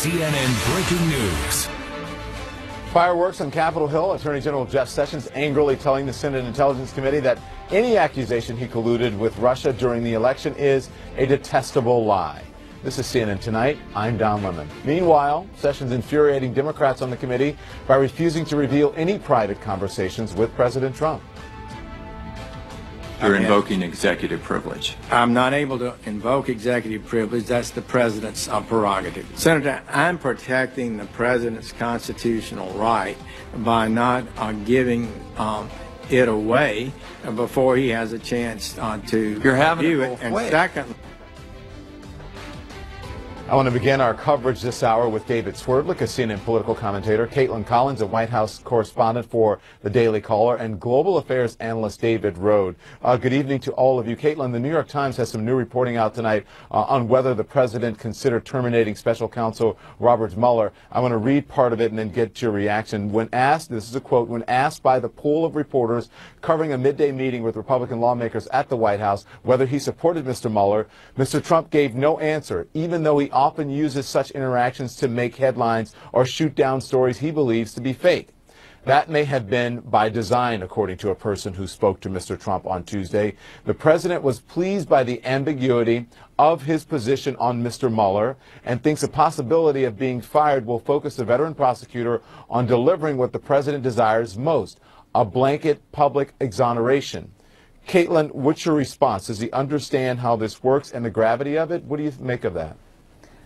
CNN Breaking News. Fireworks on Capitol Hill. Attorney General Jeff Sessions angrily telling the Senate Intelligence Committee that any accusation he colluded with Russia during the election is a detestable lie. This is CNN Tonight. I'm Don Lemon. Meanwhile, Sessions infuriating Democrats on the committee by refusing to reveal any private conversations with President Trump. You're invoking executive privilege. I'm not able to invoke executive privilege. That's the president's prerogative. Senator, I'm protecting the president's constitutional right by not giving it away before he has a chance to view it. And second, I want to begin our coverage this hour with David Swerdlick, a CNN political commentator, Caitlin Collins, a White House correspondent for The Daily Caller, and global affairs analyst David Rode. Good evening to all of you. Caitlin, the New York Times has some new reporting out tonight on whether the president considered terminating special counsel Robert Mueller. I want to read part of it and then get your reaction. When asked, this is a quote, when asked by the pool of reporters covering a midday meeting with Republican lawmakers at the White House whether he supported Mr. Mueller, Mr. Trump gave no answer, even though he often uses such interactions to make headlines or shoot down stories he believes to be fake. That may have been by design, according to a person who spoke to Mr. Trump on Tuesday. The president was pleased by the ambiguity of his position on Mr. Mueller and thinks a possibility of being fired will focus the veteran prosecutor on delivering what the president desires most, a blanket public exoneration. Caitlin, what's your response? Does he understand how this works and the gravity of it? What do you make of that?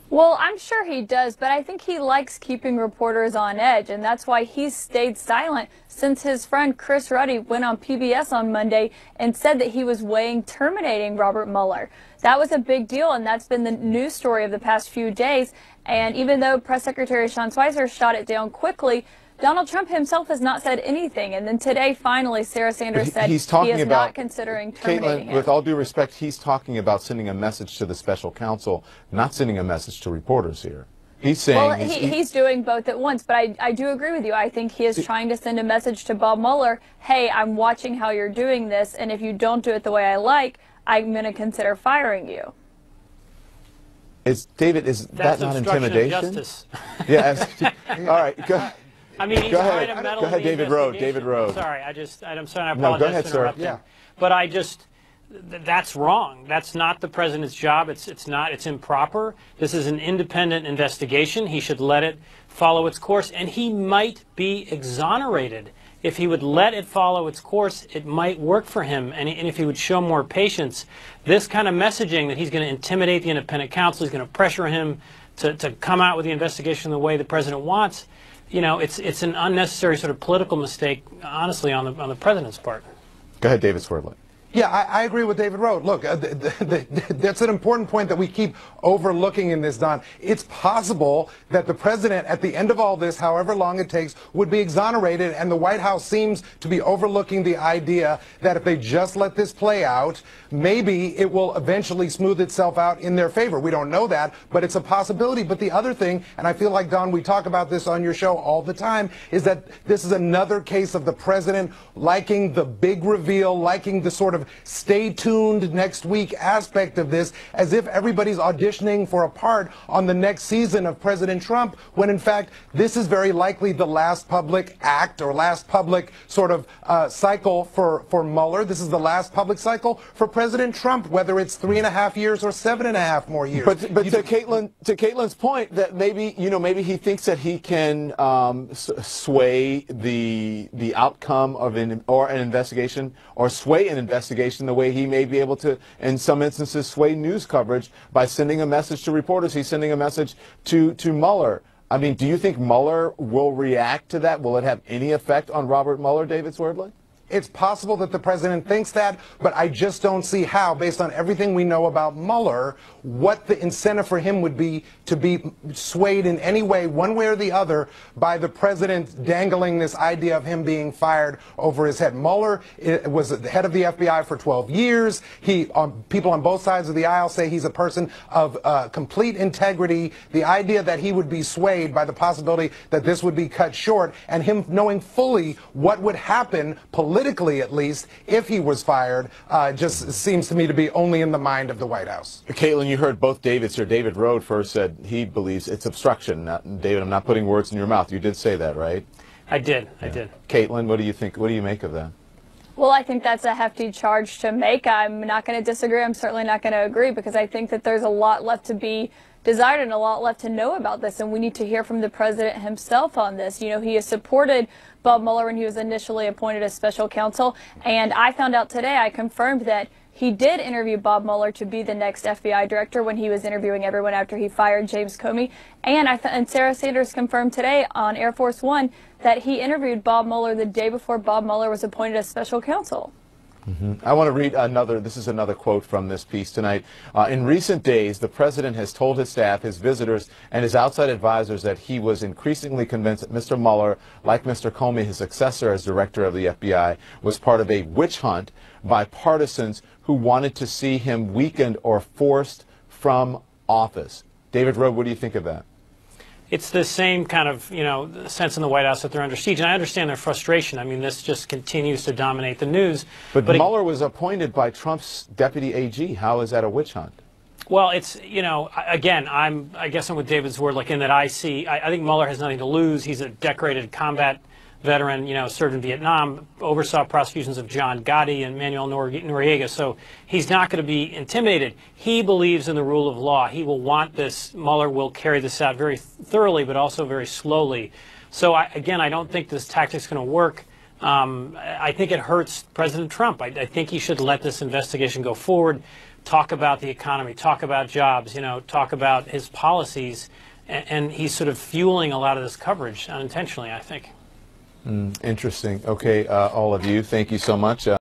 Well, I'm sure he does, but I think he likes keeping reporters on edge, and that's why he's stayed silent since his friend Chris Ruddy went on PBS on Monday and said that he was weighing terminating Robert Mueller. That was a big deal, and that's been the news story of the past few days. And even though Press Secretary Sean Spicer shot it down quickly, Donald Trump himself has not said anything. And then today, finally, Sarah Sanders said he is not considering terminating him. With all due respect, he's talking about sending a message to the special counsel, not sending a message to reporters here. He's saying... Well, he's doing both at once, but I do agree with you. I think he is trying to send a message to Bob Mueller, hey, I'm watching how you're doing this, and if you don't do it the way I like, I'm going to consider firing you. David, is that not intimidation? Justice. Yeah. All right, go. I mean, he's trying to meddle Go ahead, David Rode. David Rode. Sorry, I'm sorry. I apologize go ahead, for interrupting. sir. Yeah. But that's wrong. That's not the president's job. It's not. It's improper. This is an independent investigation. He should let it follow its course, and he might be exonerated. If he would let it follow its course, it might work for him. And if he would show more patience, this kind of messaging that he's going to intimidate the independent counsel, he's going to pressure him to come out with the investigation the way the president wants. You know, it's an unnecessary sort of political mistake, honestly, on the president's part. Go ahead, David Swerdlick. Yeah, I agree with David Rode. Look, that's an important point that we keep overlooking in this, Don. It's possible that the president, at the end of all this, however long it takes, would be exonerated, and the White House seems to be overlooking the idea that if they just let this play out, maybe it will eventually smooth itself out in their favor. We don't know that, but it's a possibility. But the other thing, and I feel like, Don, we talk about this on your show all the time, is that this is another case of the president liking the big reveal, liking the sort of stay tuned next week aspect of this, as if everybody's auditioning for a part on the next season of President Trump, when in fact this is very likely the last public act or last public sort of cycle for Mueller. This is the last public cycle for President Trump, whether it's 3.5 years or 7.5 more years. But to Caitlin's point, that maybe he thinks that he can sway the outcome of an investigation, or sway an investigation the way he may be able to, in some instances, sway news coverage by sending a message to reporters. He's sending a message to Mueller. I mean, do you think Mueller will react to that? Will it have any effect on Robert Mueller, David Swerdlick? It's possible that the president thinks that, but I just don't see how, based on everything we know about Mueller, what the incentive for him would be to be swayed in any way, one way or the other, by the president dangling this idea of him being fired over his head. Mueller was the head of the FBI for 12 years. People on both sides of the aisle say he's a person of complete integrity. The idea that he would be swayed by the possibility that this would be cut short, and him knowing fully what would happen politically politically at least, if he was fired, just seems to me to be only in the mind of the White House. Caitlin, you heard both Davids here. David Rode first said he believes it's obstruction. David, I'm not putting words in your mouth. You did say that, right? I did. I did. Caitlin, what do you think? What do you make of that? Well, I think that's a hefty charge to make. I'm not going to disagree. I'm certainly not going to agree, because I think that there's a lot left to be desired and a lot left to know about this, and we need to hear from the president himself on this. You know, he has supported Bob Mueller when he was initially appointed as special counsel, and I found out today, I confirmed that he did interview Bob Mueller to be the next FBI director when he was interviewing everyone after he fired James Comey. And Sarah Sanders confirmed today on Air Force One that he interviewed Bob Mueller the day before Bob Mueller was appointed as special counsel. I want to read this is another quote from this piece tonight. In recent days, the president has told his staff, his visitors, and his outside advisors that he was increasingly convinced that Mr. Mueller, like Mr. Comey, his successor as director of the FBI, was part of a witch hunt by partisans who wanted to see him weakened or forced from office. David Rode, what do you think of that? It's the same kind of, sense in the White House that they're under siege, and I understand their frustration. I mean, this just continues to dominate the news. But Mueller was appointed by Trump's deputy AG. How is that a witch hunt? Well, it's, again, I guess I'm with David's word, like in that I think Mueller has nothing to lose. He's a decorated combat veteran, served in Vietnam, oversaw prosecutions of John Gotti and Manuel Noriega, so he's not going to be intimidated. He believes in the rule of law. He will want this. Mueller will carry this out very thoroughly, but also very slowly. So, again, I don't think this tactic's going to work. I think it hurts President Trump. I think he should let this investigation go forward, talk about the economy, talk about jobs, talk about his policies, and he's sort of fueling a lot of this coverage unintentionally, I think. Interesting. Okay, all of you, thank you so much.